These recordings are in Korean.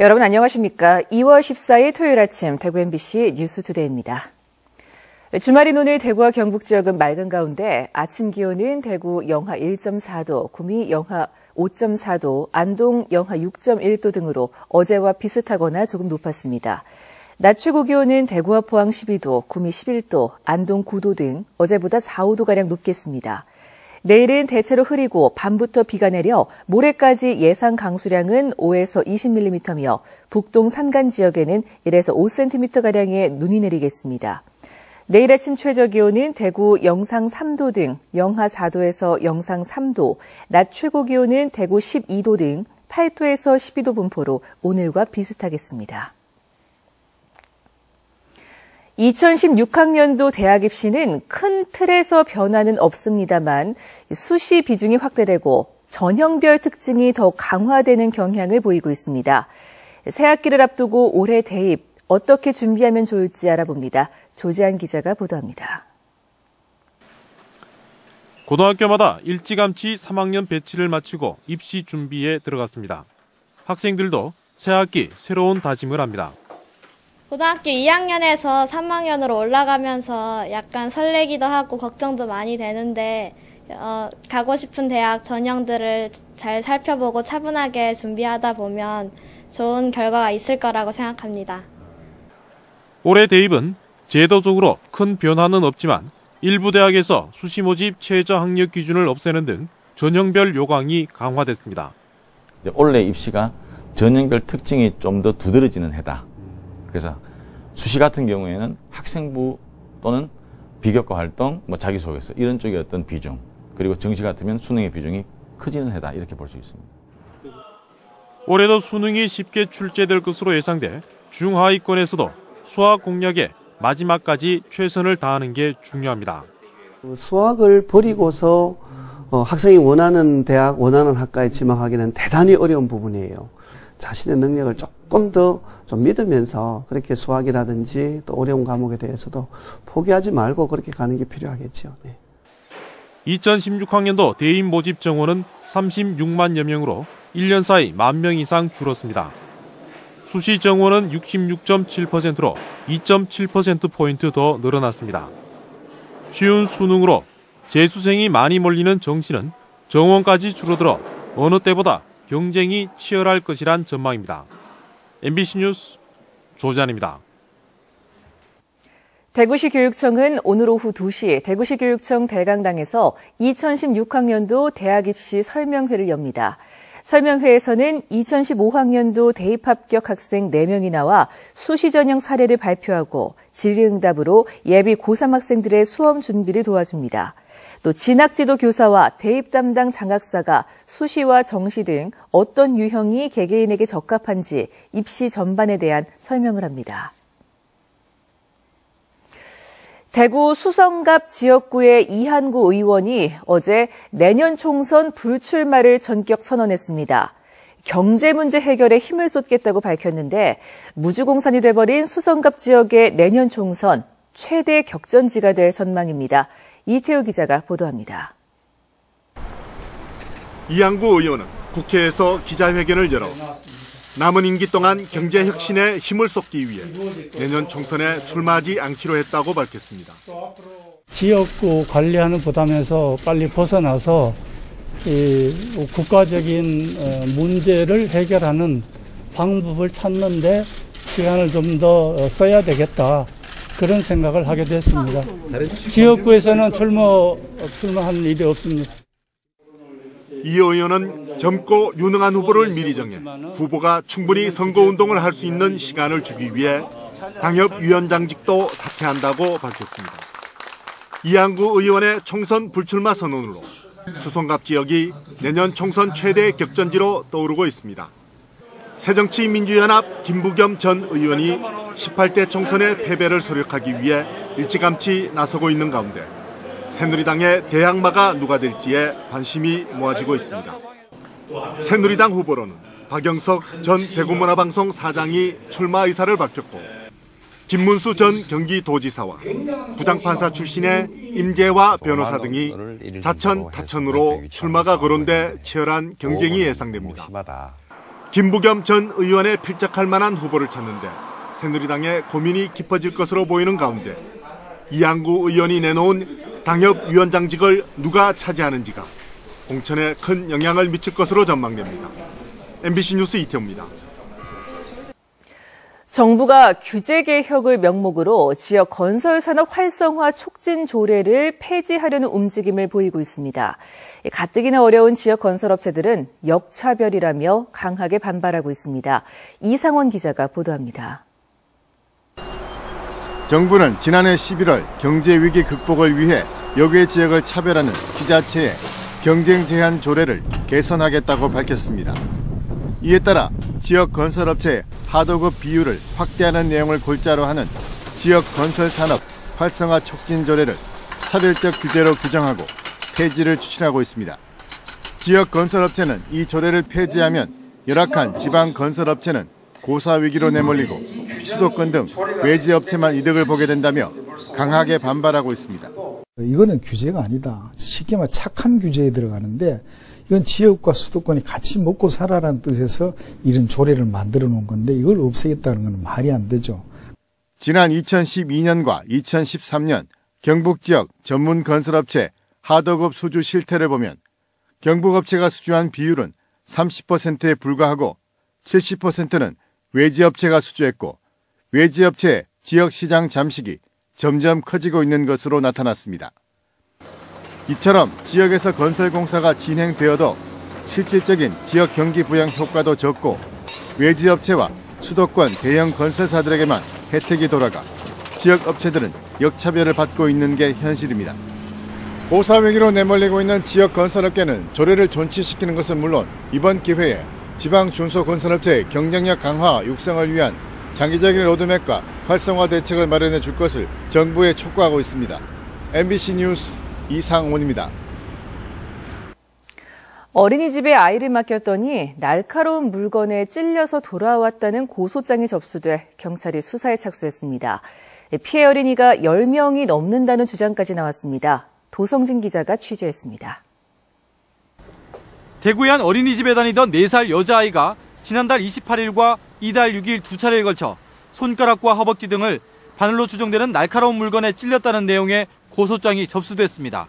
여러분 안녕하십니까? 2월 14일 토요일 아침 대구 MBC 뉴스투데이입니다. 주말인 오늘 대구와 경북 지역은 맑은 가운데 아침 기온은 대구 영하 1.4도, 구미 영하 5.4도, 안동 영하 6.1도 등으로 어제와 비슷하거나 조금 높았습니다. 낮 최고 기온은 대구와 포항 12도, 구미 11도, 안동 9도 등 어제보다 4, 5도가량 높겠습니다. 내일은 대체로 흐리고 밤부터 비가 내려 모레까지 예상 강수량은 5에서 20mm며 북동 산간 지역에는 1에서 5cm가량의 눈이 내리겠습니다. 내일 아침 최저 기온은 대구 영상 3도 등 영하 4도에서 영상 3도, 낮 최고 기온은 대구 12도 등 8도에서 12도 분포로 오늘과 비슷하겠습니다. 2016학년도 대학 입시는 큰 틀에서 변화는 없습니다만 수시 비중이 확대되고 전형별 특징이 더 강화되는 경향을 보이고 있습니다. 새 학기를 앞두고 올해 대입 어떻게 준비하면 좋을지 알아봅니다. 조지한 기자가 보도합니다. 고등학교마다 일찌감치 3학년 배치를 마치고 입시 준비에 들어갔습니다. 학생들도 새 학기 새로운 다짐을 합니다. 고등학교 2학년에서 3학년으로 올라가면서 약간 설레기도 하고 걱정도 많이 되는데 가고 싶은 대학 전형들을 잘 살펴보고 차분하게 준비하다 보면 좋은 결과가 있을 거라고 생각합니다. 올해 대입은 제도적으로 큰 변화는 없지만 일부 대학에서 수시 모집 최저 학력 기준을 없애는 등 전형별 요강이 강화됐습니다. 올해 입시가 전형별 특징이 좀 더 두드러지는 해다. 그래서 수시 같은 경우에는 학생부 또는 비교과 활동, 자기소개서 이런 쪽의 어떤 비중, 그리고 정시 같으면 수능의 비중이 커지는 해다 이렇게 볼 수 있습니다. 올해도 수능이 쉽게 출제될 것으로 예상돼 중하위권에서도 수학 공략에 마지막까지 최선을 다하는 게 중요합니다. 수학을 버리고서 학생이 원하는 대학, 원하는 학과에 지망하기는 대단히 어려운 부분이에요. 자신의 능력을 조금 더 좀 믿으면서 그렇게 수학이라든지 또 어려운 과목에 대해서도 포기하지 말고 그렇게 가는 게 필요하겠죠. 네. 2016학년도 대입 모집 정원은 36만여 명으로 1년 사이 10,000명 이상 줄었습니다. 수시 정원은 66.7%로 2.7%포인트 더 늘어났습니다. 쉬운 수능으로 재수생이 많이 몰리는 정시는 정원까지 줄어들어 어느 때보다 경쟁이 치열할 것이란 전망입니다. MBC 뉴스 조지한입니다. 대구시 교육청은 오늘 오후 2시 대구시 교육청 대강당에서 2016학년도 대학 입시 설명회를 엽니다. 설명회에서는 2015학년도 대입 합격 학생 4명이 나와 수시 전형 사례를 발표하고 질의응답으로 예비 고3 학생들의 수험 준비를 도와줍니다. 또 진학지도 교사와 대입 담당 장학사가 수시와 정시 등 어떤 유형이 개개인에게 적합한지 입시 전반에 대한 설명을 합니다. 대구 수성갑 지역구의 이한구 의원이 어제 내년 총선 불출마를 전격 선언했습니다. 경제 문제 해결에 힘을 쏟겠다고 밝혔는데 무주공산이 돼버린 수성갑 지역의 내년 총선 최대 격전지가 될 전망입니다. 이태우 기자가 보도합니다. 이한구 의원은 국회에서 기자회견을 열어 남은 임기 동안 경제 혁신에 힘을 쏟기 위해 내년 총선에 출마하지 않기로 했다고 밝혔습니다. 지역구 관리하는 부담에서 빨리 벗어나서 이 국가적인 문제를 해결하는 방법을 찾는데 시간을 좀 더 써야 되겠다. 그런 생각을 하게 됐습니다. 지역구에서는 출마한 일이 없습니다. 이 의원은 젊고 유능한 후보를 미리 정해 후보가 충분히 선거운동을 할 수 있는 시간을 주기 위해 당협위원장직도 사퇴한다고 밝혔습니다. 이한구 의원의 총선 불출마 선언으로 수성갑 지역이 내년 총선 최대 격전지로 떠오르고 있습니다. 새정치민주연합 김부겸 전 의원이 18대 총선의 패배를 소력하기 위해 일찌감치 나서고 있는 가운데 새누리당의 대항마가 누가 될지에 관심이 모아지고 있습니다. 새누리당 후보로는 박영석 전 대구문화방송 사장이 출마 의사를 밝혔고 김문수 전 경기도지사와 부장판사 출신의 임재화 변호사 등이 자천, 타천으로 출마가 거론돼 치열한 경쟁이 예상됩니다. 김부겸 전 의원에 필적할 만한 후보를 찾는데 새누리당의 고민이 깊어질 것으로 보이는 가운데 이양구 의원이 내놓은 당협위원장직을 누가 차지하는지가 공천에 큰 영향을 미칠 것으로 전망됩니다. MBC 뉴스 이태우입니다. 정부가 규제 개혁을 명목으로 지역 건설 산업 활성화 촉진 조례를 폐지하려는 움직임을 보이고 있습니다. 가뜩이나 어려운 지역 건설업체들은 역차별이라며 강하게 반발하고 있습니다. 이상원 기자가 보도합니다. 정부는 지난해 11월 경제위기 극복을 위해 역외 지역을 차별하는 지자체의 경쟁 제한 조례를 개선하겠다고 밝혔습니다. 이에 따라 지역 건설업체의 하도급 비율을 확대하는 내용을 골자로 하는 지역 건설 산업 활성화 촉진 조례를 차별적 규제로 규정하고 폐지를 추진하고 있습니다. 지역 건설업체는 이 조례를 폐지하면 열악한 지방 건설업체는 고사 위기로 내몰리고 수도권 등 외지 업체만 이득을 보게 된다며 강하게 반발하고 있습니다. 이거는 규제가 아니다. 쉽게 말해 착한 규제에 들어가는데 이건 지역과 수도권이 같이 먹고 살아라는 뜻에서 이런 조례를 만들어 놓은 건데 이걸 없애겠다는 건 말이 안 되죠. 지난 2012년과 2013년 경북 지역 전문 건설업체 하도급 수주 실태를 보면 경북업체가 수주한 비율은 30%에 불과하고 70%는 외지업체가 수주했고 외지업체의 지역시장 잠식이 점점 커지고 있는 것으로 나타났습니다. 이처럼 지역에서 건설공사가 진행되어도 실질적인 지역 경기 부양 효과도 적고 외지업체와 수도권 대형 건설사들에게만 혜택이 돌아가 지역 업체들은 역차별을 받고 있는 게 현실입니다. 고사 위기로 내몰리고 있는 지역 건설업계는 조례를 존치시키는 것은 물론 이번 기회에 지방 중소건설업체의 경쟁력 강화 육성을 위한 장기적인 로드맵과 활성화 대책을 마련해 줄 것을 정부에 촉구하고 있습니다. MBC 뉴스 이상원입니다. 어린이집에 아이를 맡겼더니 날카로운 물건에 찔려서 돌아왔다는 고소장이 접수돼 경찰이 수사에 착수했습니다. 피해 어린이가 10명이 넘는다는 주장까지 나왔습니다. 도성진 기자가 취재했습니다. 대구의 한 어린이집에 다니던 4살 여자아이가 지난달 28일과 이달 6일 두 차례에 걸쳐 손가락과 허벅지 등을 바늘로 추정되는 날카로운 물건에 찔렸다는 내용의 고소장이 접수됐습니다.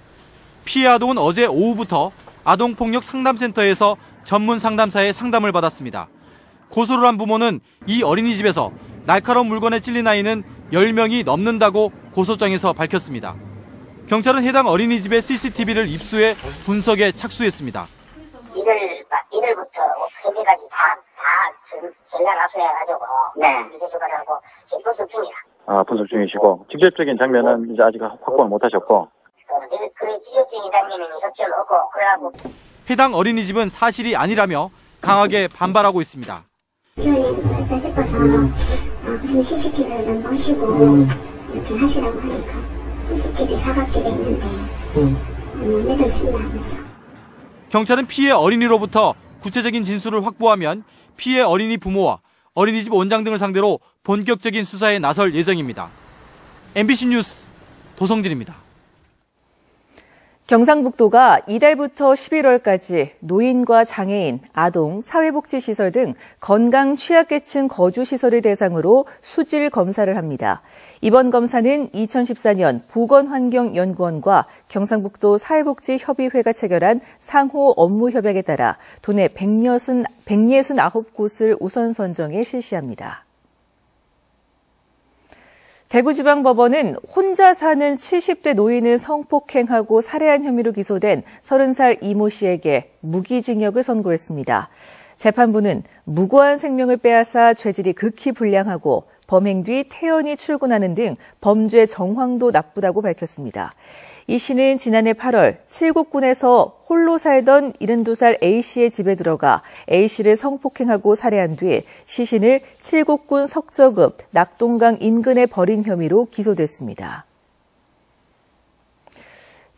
피해 아동은 어제 오후부터 아동폭력 상담센터에서 전문 상담사의 상담을 받았습니다. 고소를 한 부모는 이 어린이집에서 날카로운 물건에 찔린 아이는 10명이 넘는다고 고소장에서 밝혔습니다. 경찰은 해당 어린이집의 CCTV를 입수해 분석에 착수했습니다. 이들부터 새벽까지 다 전날 압수해가지고 이제 주관하고 지금 분석 중이야. 분석 중이시고 직접적인 장면은 이제 아직 확보를 못하셨고. 그 직접적인 장면은 협조는 없고 그래가지고. 해당 어린이집은 사실이 아니라며 강하게 반발하고 있습니다. 지원이 싶어서 그럼 CCTV를 좀 보시고 이렇게 하시라고 하니까 CCTV 사각지대 있는데 믿었습니다 하면서. 경찰은 피해 어린이로부터 구체적인 진술을 확보하면 피해 어린이 부모와 어린이집 원장 등을 상대로 본격적인 수사에 나설 예정입니다. MBC 뉴스 도성진입니다. 경상북도가 이달부터 11월까지 노인과 장애인, 아동, 사회복지시설 등 건강 취약계층 거주시설을 대상으로 수질 검사를 합니다. 이번 검사는 2014년 보건환경연구원과 경상북도 사회복지협의회가 체결한 상호 업무협약에 따라 도내 169곳을 우선 선정해 실시합니다. 대구지방법원은 혼자 사는 70대 노인을 성폭행하고 살해한 혐의로 기소된 30살 이모 씨에게 무기징역을 선고했습니다. 재판부는 무고한 생명을 빼앗아 죄질이 극히 불량하고 범행 뒤 태연히 출근하는 등 범죄 정황도 나쁘다고 밝혔습니다. 이 씨는 지난해 8월 칠곡군에서 홀로 살던 72살 A씨의 집에 들어가 A씨를 성폭행하고 살해한 뒤 시신을 칠곡군 석저급 낙동강 인근에 버린 혐의로 기소됐습니다.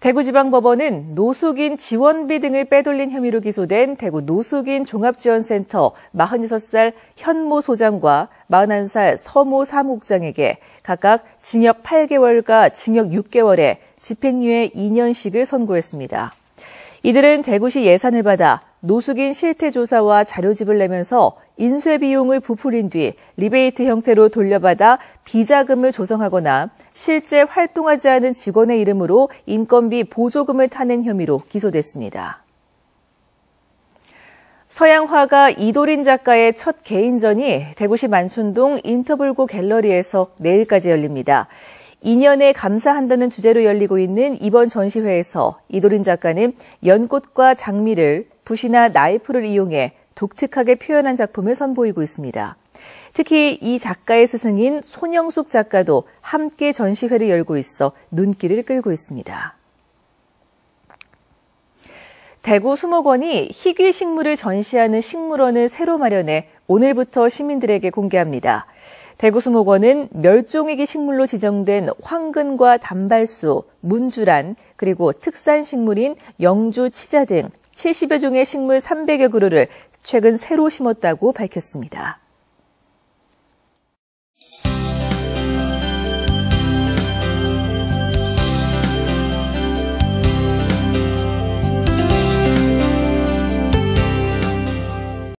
대구지방법원은 노숙인 지원비 등을 빼돌린 혐의로 기소된 대구 노숙인 종합지원센터 46살 현모 소장과 41살 서모 사무국장에게 각각 징역 8개월과 징역 6개월에 집행유예 2년씩을 선고했습니다. 이들은 대구시 예산을 받아 노숙인 실태 조사와 자료집을 내면서 인쇄 비용을 부풀린 뒤 리베이트 형태로 돌려받아 비자금을 조성하거나 실제 활동하지 않은 직원의 이름으로 인건비 보조금을 타낸 혐의로 기소됐습니다. 서양 화가 이도린 작가의 첫 개인전이 대구시 만촌동 인터블고 갤러리에서 내일까지 열립니다. 2년에 감사한다는 주제로 열리고 있는 이번 전시회에서 이도린 작가는 연꽃과 장미를 붓이나 나이프를 이용해 독특하게 표현한 작품을 선보이고 있습니다. 특히 이 작가의 스승인 손영숙 작가도 함께 전시회를 열고 있어 눈길을 끌고 있습니다. 대구 수목원이 희귀 식물을 전시하는 식물원을 새로 마련해 오늘부터 시민들에게 공개합니다. 대구 수목원은 멸종위기 식물로 지정된 황근과 단발수, 문주란, 그리고 특산 식물인 영주, 치자 등 70여 종의 식물 300여 그루를 최근 새로 심었다고 밝혔습니다.